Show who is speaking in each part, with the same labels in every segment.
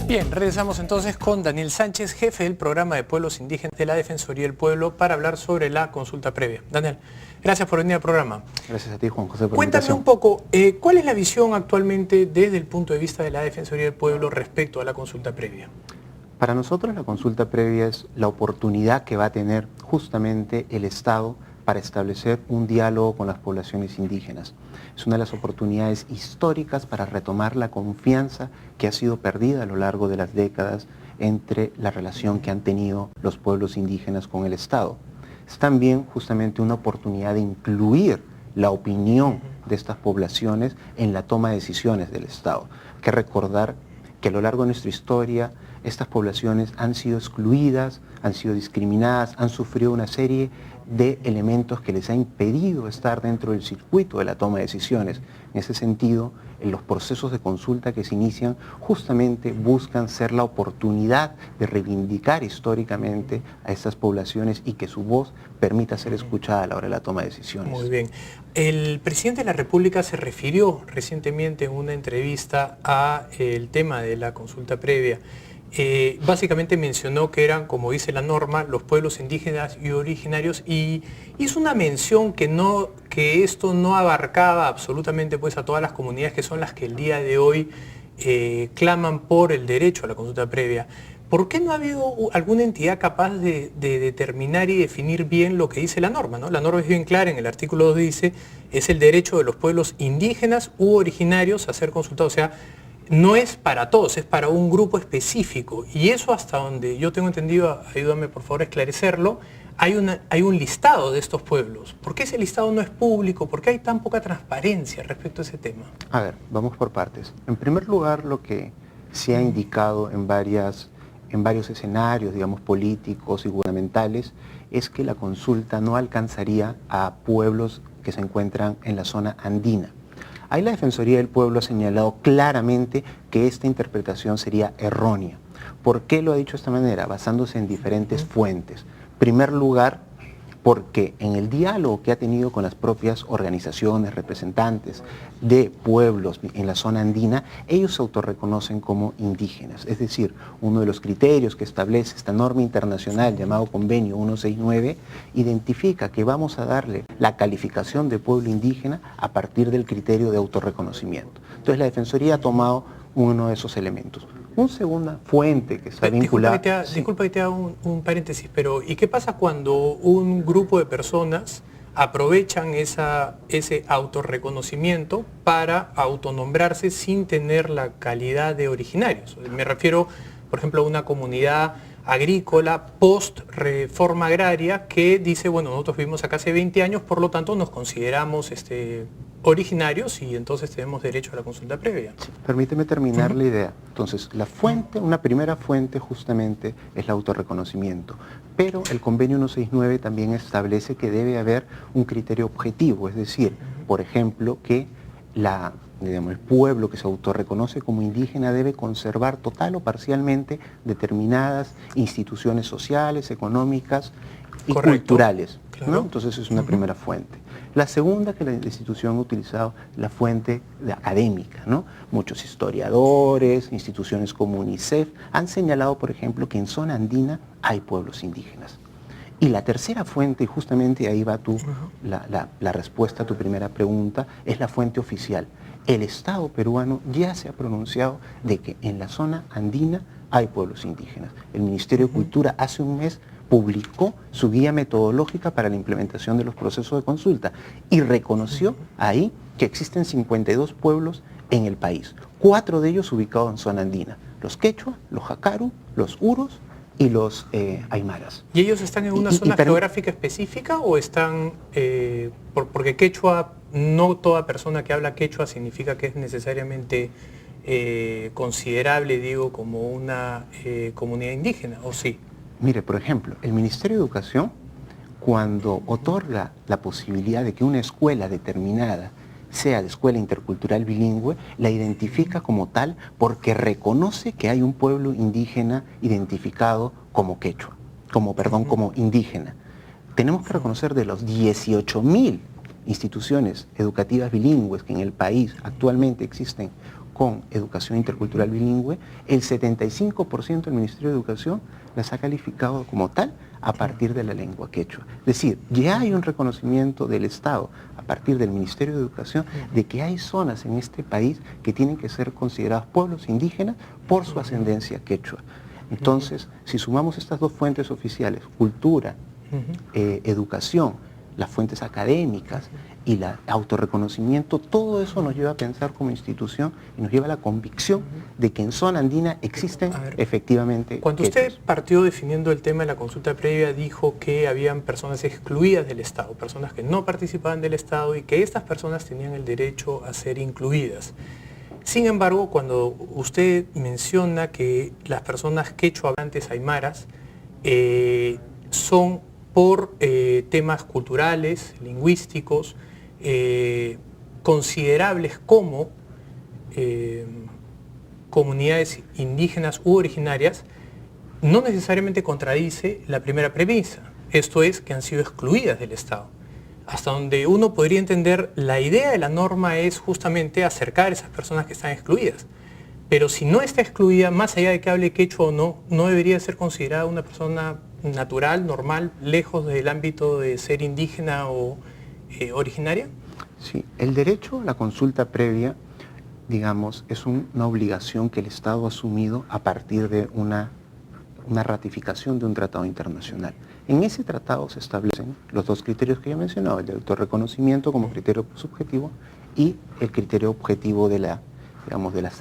Speaker 1: Bien, regresamos entonces con Daniel Sánchez, jefe del programa de pueblos indígenas de la Defensoría del Pueblo, para hablar sobre la consulta previa. Daniel, gracias por venir al programa.
Speaker 2: Gracias a ti, Juan José, por la
Speaker 1: Cuéntame
Speaker 2: invitación.
Speaker 1: un poco, ¿cuál es la visión actualmente desde el punto de vista de la Defensoría del Pueblo respecto a la consulta previa?
Speaker 2: Para nosotros la consulta previa es la oportunidad que va a tener justamente el Estado para establecer un diálogo con las poblaciones indígenas. Es una de las oportunidades históricas para retomar la confianza que ha sido perdida a lo largo de las décadas entre la relación que han tenido los pueblos indígenas con el Estado. Es también justamente una oportunidad de incluir la opinión de estas poblaciones en la toma de decisiones del Estado. Hay que recordar que a lo largo de nuestra historia estas poblaciones han sido excluidas, han sido discriminadas, han sufrido una serie de elementos que les ha impedido estar dentro del circuito de la toma de decisiones. En ese sentido, los procesos de consulta que se inician justamente buscan ser la oportunidad de reivindicar históricamente a estas poblaciones y que su voz permita ser escuchada a la hora de la toma de decisiones.
Speaker 1: Muy bien. El presidente de la República se refirió recientemente en una entrevista al tema de la consulta previa. Básicamente mencionó que eran, como dice la norma, los pueblos indígenas y originarios, y hizo una mención que esto no abarcaba absolutamente pues, a todas las comunidades que son las que el día de hoy claman por el derecho a la consulta previa. ¿Por qué no ha habido alguna entidad capaz de determinar y definir bien lo que dice la norma, ¿no? La norma es bien clara, en el artículo 2 dice, es el derecho de los pueblos indígenas u originarios a ser consultados, o sea, no es para todos, es para un grupo específico. Y eso, hasta donde yo tengo entendido, ayúdame por favor a esclarecerlo, hay un listado de estos pueblos. ¿Por qué ese listado no es público? ¿Por qué hay tan poca transparencia respecto a ese tema?
Speaker 2: A ver, vamos por partes. En primer lugar, lo que se ha indicado en varios escenarios, digamos, políticos y gubernamentales, es que la consulta no alcanzaría a pueblos que se encuentran en la zona andina. Ahí la Defensoría del Pueblo ha señalado claramente que esta interpretación sería errónea. ¿Por qué lo ha dicho de esta manera? Basándose en diferentes fuentes. En primer lugar, porque en el diálogo que ha tenido con las propias organizaciones, representantes de pueblos en la zona andina, ellos se autorreconocen como indígenas. Es decir, uno de los criterios que establece esta norma internacional llamado Convenio 169 identifica que vamos a darle la calificación de pueblo indígena a partir del criterio de autorreconocimiento. Entonces la Defensoría ha tomado uno de esos elementos. Una segunda fuente que está vinculada...
Speaker 1: Disculpa que te haga un paréntesis, pero ¿y qué pasa cuando un grupo de personas aprovechan ese autorreconocimiento para autonombrarse sin tener la calidad de originarios? Me refiero, por ejemplo, a una comunidad agrícola post-reforma agraria que dice, bueno, nosotros vivimos acá hace 20 años, por lo tanto nos consideramos originarios y entonces tenemos derecho a la consulta previa.
Speaker 2: Sí, permíteme terminar la idea. Entonces, la fuente, una primera fuente justamente es el autorreconocimiento, pero el convenio 169 también establece que debe haber un criterio objetivo, es decir, por ejemplo, que el pueblo que se autorreconoce como indígena debe conservar total o parcialmente determinadas instituciones sociales, económicas y culturales.
Speaker 1: Claro.
Speaker 2: ¿No? Entonces es una primera fuente. La segunda que la institución ha utilizado, la fuente académica, ¿no? Muchos historiadores, instituciones como UNICEF han señalado, por ejemplo, que en zona andina hay pueblos indígenas. Y la tercera fuente, y justamente ahí va la respuesta a tu primera pregunta, es la fuente oficial. El Estado peruano ya se ha pronunciado de que en la zona andina hay pueblos indígenas. El Ministerio de Cultura hace un mes publicó su guía metodológica para la implementación de los procesos de consulta y reconoció ahí que existen 52 pueblos en el país, 4 de ellos ubicados en zona andina, los quechua, los jacaru, los uros y los aymaras.
Speaker 1: ¿Y ellos están en una zona geográfica específica o están, porque quechua, no toda persona que habla quechua significa que es necesariamente considerable, digo, como una comunidad indígena, ¿o sí?
Speaker 2: Mire, por ejemplo, el Ministerio de Educación, cuando otorga la posibilidad de que una escuela determinada sea de escuela intercultural bilingüe, la identifica como tal porque reconoce que hay un pueblo indígena identificado como quechua, como indígena. Tenemos que reconocer de los 18.000 instituciones educativas bilingües que en el país actualmente existen con educación intercultural bilingüe, el 75% del Ministerio de Educación las ha calificado como tal a partir de la lengua quechua. Es decir, ya hay un reconocimiento del Estado a partir del Ministerio de Educación de que hay zonas en este país que tienen que ser consideradas pueblos indígenas por su ascendencia quechua. Entonces, si sumamos estas dos fuentes oficiales, cultura, educación, las fuentes académicas y el autorreconocimiento, todo eso nos lleva a pensar como institución y nos lleva a la convicción de que en zona andina existen efectivamente
Speaker 1: Cuando
Speaker 2: quechuas.
Speaker 1: usted partió definiendo el tema de la consulta previa, dijo que habían personas excluidas del Estado, personas que no participaban del Estado y que estas personas tenían el derecho a ser incluidas. Sin embargo, cuando usted menciona que las personas quechua hablantes aymaras son por temas culturales, lingüísticos, considerables como comunidades indígenas u originarias, no necesariamente contradice la primera premisa, esto es, que han sido excluidas del Estado. Hasta donde uno podría entender, la idea de la norma es justamente acercar a esas personas que están excluidas. Pero si no está excluida, más allá de que hable quechua o no, ¿no debería ser considerada una persona natural, normal, lejos del ámbito de ser indígena o originaria?
Speaker 2: Sí, el derecho a la consulta previa, digamos, es una obligación que el Estado ha asumido a partir de una ratificación de un tratado internacional. En ese tratado se establecen los dos criterios que yo he mencionado, el de autorreconocimiento como criterio subjetivo y el criterio objetivo de las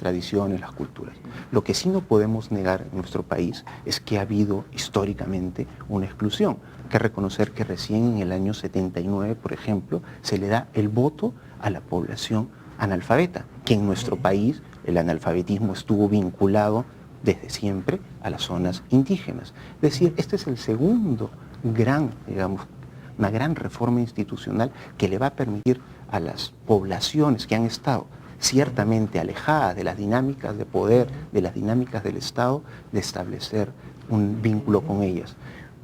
Speaker 2: tradiciones, las culturas. Lo que sí no podemos negar en nuestro país es que ha habido históricamente una exclusión. Hay que reconocer que recién en el año 79, por ejemplo, se le da el voto a la población analfabeta, que en nuestro país el analfabetismo estuvo vinculado desde siempre a las zonas indígenas. Es decir, este es el segundo una gran reforma institucional que le va a permitir a las poblaciones que han estado ciertamente alejadas de las dinámicas de poder, de las dinámicas del Estado, de establecer un vínculo con ellas.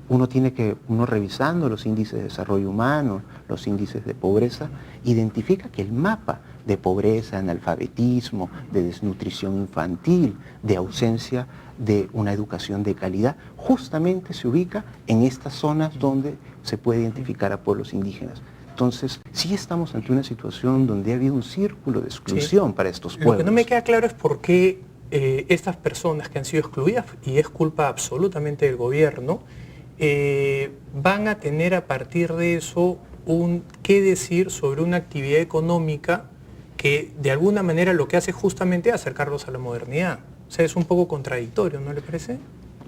Speaker 2: Uno revisando los índices de desarrollo humano, los índices de pobreza, identifica que el mapa de pobreza, analfabetismo, de desnutrición infantil, de ausencia de una educación de calidad, justamente se ubica en estas zonas donde se puede identificar a pueblos indígenas. Entonces, sí estamos ante una situación donde ha habido un círculo de exclusión para estos pueblos.
Speaker 1: Lo que no me queda claro es por qué estas personas que han sido excluidas, y es culpa absolutamente del gobierno, van a tener a partir de eso un qué decir sobre una actividad económica que de alguna manera lo que hace justamente es acercarlos a la modernidad. O sea, es un poco contradictorio, ¿no le parece?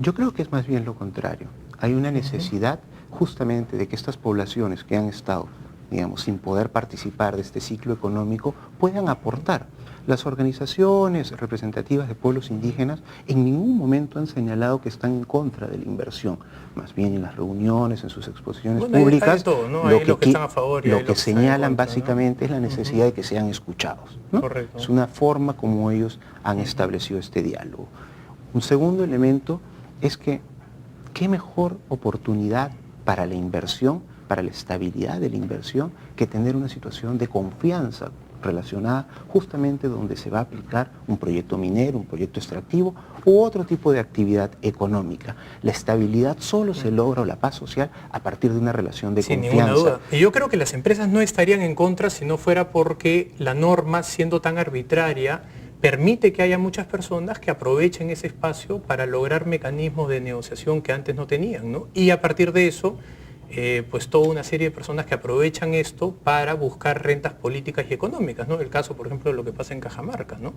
Speaker 2: Yo creo que es más bien lo contrario. Hay una necesidad justamente de que estas poblaciones que han estado, digamos, sin poder participar de este ciclo económico, puedan aportar. Las organizaciones representativas de pueblos indígenas en ningún momento han señalado que están en contra de la inversión. Más bien en las reuniones, en sus exposiciones públicas,
Speaker 1: hay de todo, ¿no? Hay los que están a favor y
Speaker 2: lo
Speaker 1: hay
Speaker 2: que
Speaker 1: los que están en
Speaker 2: señalan
Speaker 1: contra,
Speaker 2: básicamente,
Speaker 1: ¿no?
Speaker 2: es la necesidad de que sean escuchados, ¿no?
Speaker 1: Correcto.
Speaker 2: Es una forma como ellos han establecido este diálogo. Un segundo elemento es que qué mejor oportunidad para la inversión, para la estabilidad de la inversión, que tener una situación de confianza relacionada justamente donde se va a aplicar un proyecto minero, un proyecto extractivo u otro tipo de actividad económica. La estabilidad solo se logra, o la paz social, a partir de una relación de confianza.
Speaker 1: Sin ninguna duda. Y yo creo que las empresas no estarían en contra si no fuera porque la norma, siendo tan arbitraria, permite que haya muchas personas que aprovechen ese espacio para lograr mecanismos de negociación que antes no tenían, ¿no? Y a partir de eso, pues toda una serie de personas que aprovechan esto para buscar rentas políticas y económicas, ¿no? El caso, por ejemplo, de lo que pasa en Cajamarca, ¿no?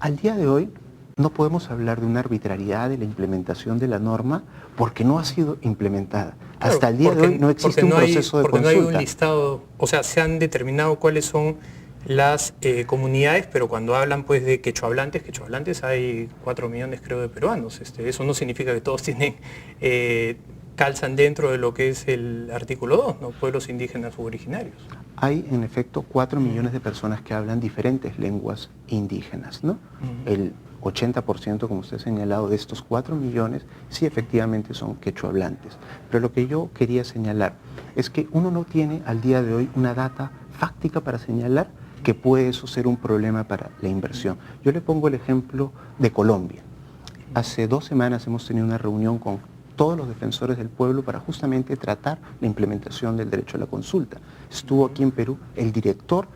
Speaker 2: Al día de hoy no podemos hablar de una arbitrariedad de la implementación de la norma porque no ha sido implementada.
Speaker 1: Claro,
Speaker 2: hasta el día de hoy no existe un proceso de consulta.
Speaker 1: Porque no hay un listado, o sea, se han determinado cuáles son las comunidades, pero cuando hablan pues de quechohablantes hay 4 millones creo de peruanos. Eso no significa que todos tienen calzan dentro de lo que es el artículo 2, ¿no? Pueblos indígenas u originarios.
Speaker 2: Hay en efecto 4 millones de personas que hablan diferentes lenguas indígenas, ¿no? El 80%, como usted ha señalado, de estos 4 millones, sí efectivamente son quechua hablantes. Pero lo que yo quería señalar es que uno no tiene al día de hoy una data fáctica para señalar que puede eso ser un problema para la inversión. Yo le pongo el ejemplo de Colombia. Hace 2 semanas hemos tenido una reunión con todos los defensores del pueblo para justamente tratar la implementación del derecho a la consulta. Estuvo aquí en Perú el director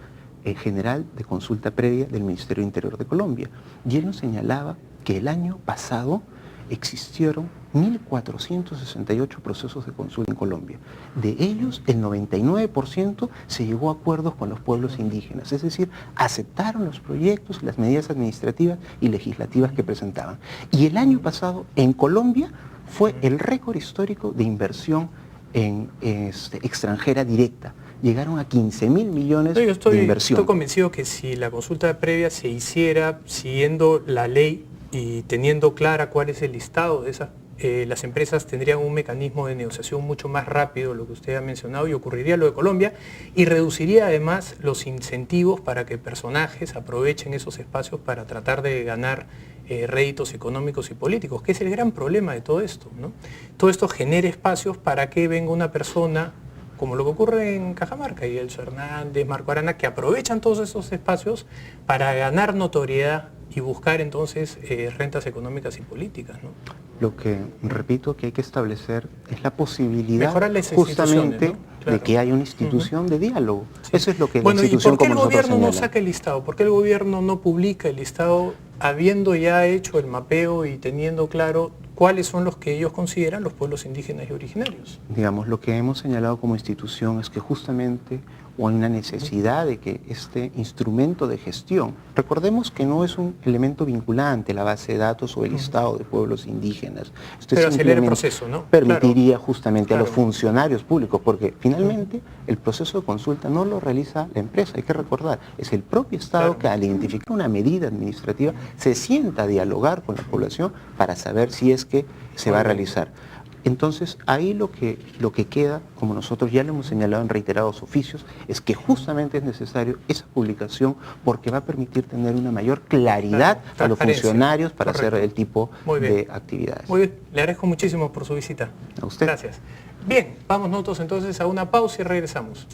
Speaker 2: general de consulta previa del Ministerio del Interior de Colombia, y él nos señalaba que el año pasado existieron 1.468 procesos de consulta en Colombia. De ellos, el 99% se llegó a acuerdos con los pueblos indígenas, es decir, aceptaron los proyectos, las medidas administrativas y legislativas que presentaban. Y el año pasado, en Colombia, fue el récord histórico de inversión extranjera directa. Llegaron a 15.000 millones de inversión.
Speaker 1: Estoy convencido que si la consulta previa se hiciera siguiendo la ley y teniendo clara cuál es el listado de esas, las empresas tendrían un mecanismo de negociación mucho más rápido, lo que usted ha mencionado, y ocurriría lo de Colombia, y reduciría además los incentivos para que personajes aprovechen esos espacios para tratar de ganar réditos económicos y políticos, que es el gran problema de todo esto, ¿no? Todo esto genera espacios para que venga una persona, como lo que ocurre en Cajamarca, y Elso Hernández, Marco Arana, que aprovechan todos esos espacios para ganar notoriedad y buscar entonces rentas económicas y políticas, ¿no?
Speaker 2: Lo que, repito, que hay que establecer es la posibilidad
Speaker 1: justamente,
Speaker 2: ¿no? Claro, de que haya una institución de diálogo. Sí. Eso es lo que
Speaker 1: bueno,
Speaker 2: la institución como nosotros
Speaker 1: ¿y por qué el gobierno
Speaker 2: señala?
Speaker 1: no saca el listado? ¿Por qué el gobierno no publica el listado habiendo ya hecho el mapeo y teniendo claro cuáles son los que ellos consideran los pueblos indígenas y originarios?
Speaker 2: Digamos, lo que hemos señalado como institución es que justamente hay una necesidad de que este instrumento de gestión, recordemos que no es un elemento vinculante la base de datos o el listado de pueblos indígenas.
Speaker 1: Pero acelera el proceso, ¿no?
Speaker 2: Permitiría justamente a los funcionarios públicos, porque finalmente el proceso de consulta no lo realiza la empresa, hay que recordar, es el propio Estado que al identificar una medida administrativa se sienta a dialogar con la población para saber si es que se va a realizar. Entonces, ahí lo que queda, como nosotros ya lo hemos señalado en reiterados oficios, es que justamente es necesario esa publicación porque va a permitir tener una mayor claridad a los funcionarios para hacer el tipo de actividades.
Speaker 1: Muy bien, le agradezco muchísimo por su visita.
Speaker 2: A usted.
Speaker 1: Gracias. Bien, vamos nosotros entonces a una pausa y regresamos.